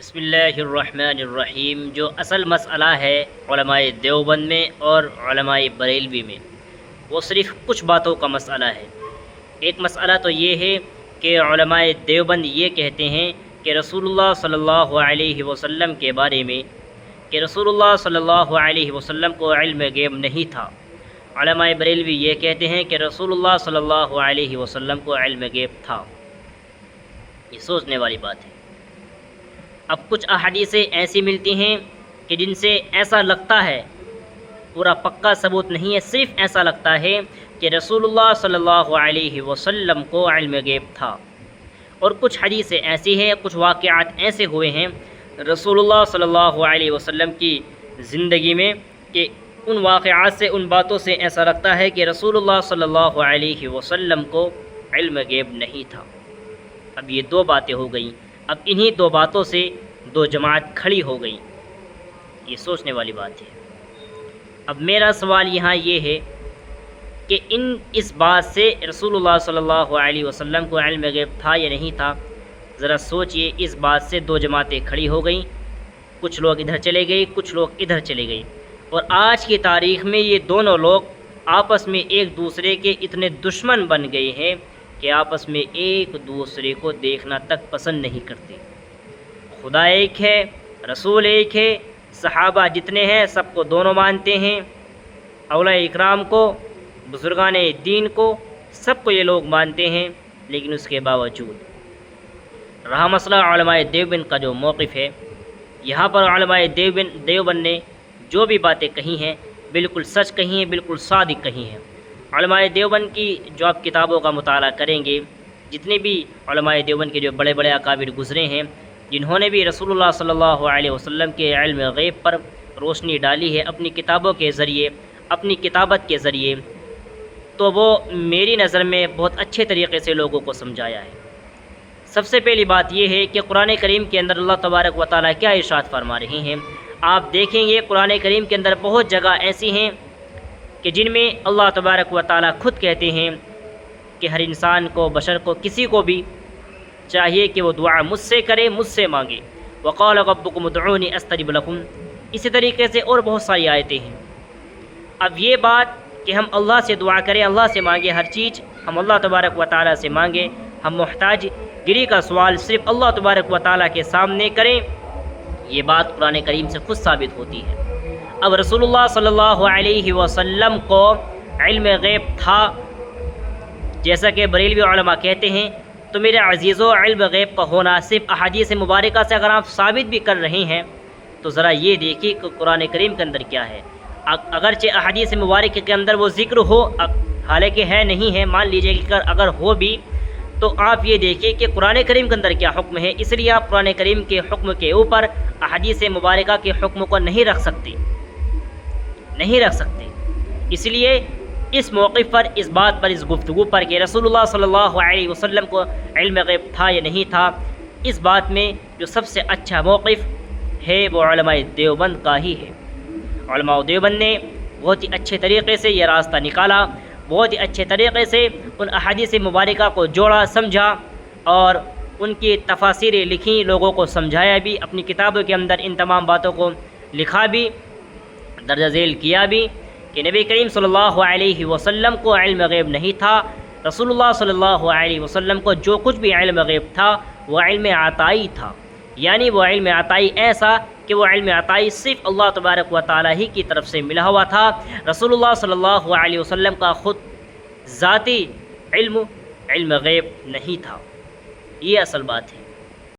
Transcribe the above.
بسم اللہ الرحمن الرحیم۔ جو اصل مسئلہ ہے علماء دیوبند میں اور علماء بریلوی میں، وہ صرف کچھ باتوں کا مسئلہ ہے۔ ایک مسئلہ تو یہ ہے کہ علماء دیوبند یہ کہتے ہیں کہ رسول اللہ صلی اللہ علیہ وسلم کے بارے میں کہ رسول اللہ صلی اللہ علیہ وسلم کو علم غیب نہیں تھا۔ علماء بریلوی یہ کہتے ہیں کہ رسول اللہ صلی اللہ علیہ وسلم کو علم غیب تھا۔ یہ سوچنے والی بات ہے۔ اب کچھ احادیثیں ایسی ملتی ہیں کہ جن سے ایسا لگتا ہے، پورا پکا ثبوت نہیں ہے، صرف ایسا لگتا ہے کہ رسول اللہ صلی اللہ علیہ وسلم کو علم غیب تھا۔ اور کچھ حدیثیں ایسی ہیں، کچھ واقعات ایسے ہوئے ہیں رسول اللہ صلی اللہ علیہ وسلم کی زندگی میں کہ ان واقعات سے، ان باتوں سے ایسا لگتا ہے کہ رسول اللہ صلی اللہ علیہ وسلم کو علم غیب نہیں تھا۔ اب یہ دو باتیں ہو گئیں۔ اب انہی دو باتوں سے دو جماعت کھڑی ہو گئی۔ یہ سوچنے والی بات ہے۔ اب میرا سوال یہاں یہ ہے کہ اس بات سے رسول اللہ صلی اللہ علیہ وسلم کو علم غیب تھا یا نہیں تھا، ذرا سوچئے۔ اس بات سے دو جماعتیں کھڑی ہو گئیں، کچھ لوگ ادھر چلے گئے، کچھ لوگ ادھر چلے گئے، اور آج کی تاریخ میں یہ دونوں لوگ آپس میں ایک دوسرے کے اتنے دشمن بن گئے ہیں کہ آپس میں ایک دوسرے کو دیکھنا تک پسند نہیں کرتے۔ خدا ایک ہے، رسول ایک ہے، صحابہ جتنے ہیں سب کو دونوں مانتے ہیں، اولیاء اکرام کو، بزرگان دین کو، سب کو یہ لوگ مانتے ہیں، لیکن اس کے باوجود رہا مسئلہ علماء دیوبند کا جو موقف ہے، یہاں پر علماء دیوبند نے جو بھی باتیں کہی ہیں بالکل سچ کہی ہیں، بالکل صادق کہی ہیں۔ علماء دیوبند کی جو آپ کتابوں کا مطالعہ کریں گے، جتنے بھی علماء دیوبند کے جو بڑے بڑے اکابر گزرے ہیں، جنہوں نے بھی رسول اللہ صلی اللہ علیہ وسلم کے علم غیب پر روشنی ڈالی ہے اپنی کتابوں کے ذریعے، اپنی کتابت کے ذریعے، تو وہ میری نظر میں بہت اچھے طریقے سے لوگوں کو سمجھایا ہے۔ سب سے پہلی بات یہ ہے کہ قرآن کریم کے اندر اللہ تبارک و تعالیٰ کیا ارشاد فرما رہے ہیں۔ آپ دیکھیں گے قرآن کریم کے اندر بہت جگہ ایسی ہیں کہ جن میں اللہ تبارک و تعالیٰ خود کہتے ہیں کہ ہر انسان کو، بشر کو، کسی کو بھی چاہیے کہ وہ دعا مجھ سے کرے، مجھ سے مانگے۔ وقال ربکم ادعونی استجب لکم۔ اسی طریقے سے اور بہت ساری آیتیں ہیں۔ اب یہ بات کہ ہم اللہ سے دعا کریں، اللہ سے مانگیں، ہر چیز ہم اللہ تبارک و تعالیٰ سے مانگیں، ہم محتاج گری کا سوال صرف اللہ تبارک و تعالیٰ کے سامنے کریں، یہ بات قرآن کریم سے خود ثابت ہوتی ہے۔ اب رسول اللہ صلی اللہ علیہ وسلم کو علم غیب تھا جیسا کہ بریلوی علماء کہتے ہیں، تو میرے عزیزو، علم غیب کا ہونا صرف احادیث مبارکہ سے اگر آپ ثابت بھی کر رہے ہیں تو ذرا یہ دیکھیے کہ قرآن کریم کے اندر کیا ہے۔ اگرچہ احادیث مبارکہ کے اندر وہ ذکر ہو، حالانکہ ہے نہیں ہے، مان لیجئے کہ اگر ہو بھی، تو آپ یہ دیکھیے کہ قرآن کریم کے اندر کیا حکم ہے۔ اس لیے آپ قرآن کریم کے حکم کے اوپر احادیث مبارکہ کے حکم کو نہیں رکھ سکتے، نہیں رکھ سکتے۔ اس لیے اس موقف پر، اس بات پر، اس گفتگو پر کہ رسول اللہ صلی اللہ علیہ وسلم کو علم غیب تھا یا نہیں تھا، اس بات میں جو سب سے اچھا موقف ہے وہ علماء دیوبند کا ہی ہے۔ علماء دیوبند نے بہت ہی اچھے طریقے سے یہ راستہ نکالا، بہت ہی اچھے طریقے سے ان احادیث مبارکہ کو جوڑا، سمجھا، اور ان کی تفاسیریں لکھیں، لوگوں کو سمجھایا بھی، اپنی کتابوں کے اندر ان تمام باتوں کو لکھا بھی، درجہ ذیل کیا بھی کہ نبی کریم صلی اللہ علیہ وسلم کو علم غیب نہیں تھا۔ رسول اللہ صلی اللہ علیہ وسلم کو جو کچھ بھی علم غیب تھا وہ علم عطائی تھا، یعنی وہ علم عطائی ایسا کہ وہ علم عطائی صرف اللہ تبارک و تعالیٰ ہی کی طرف سے ملا ہوا تھا۔ رسول اللہ صلی اللہ علیہ وسلم کا خود ذاتی علم غیب نہیں تھا۔ یہ اصل بات ہے۔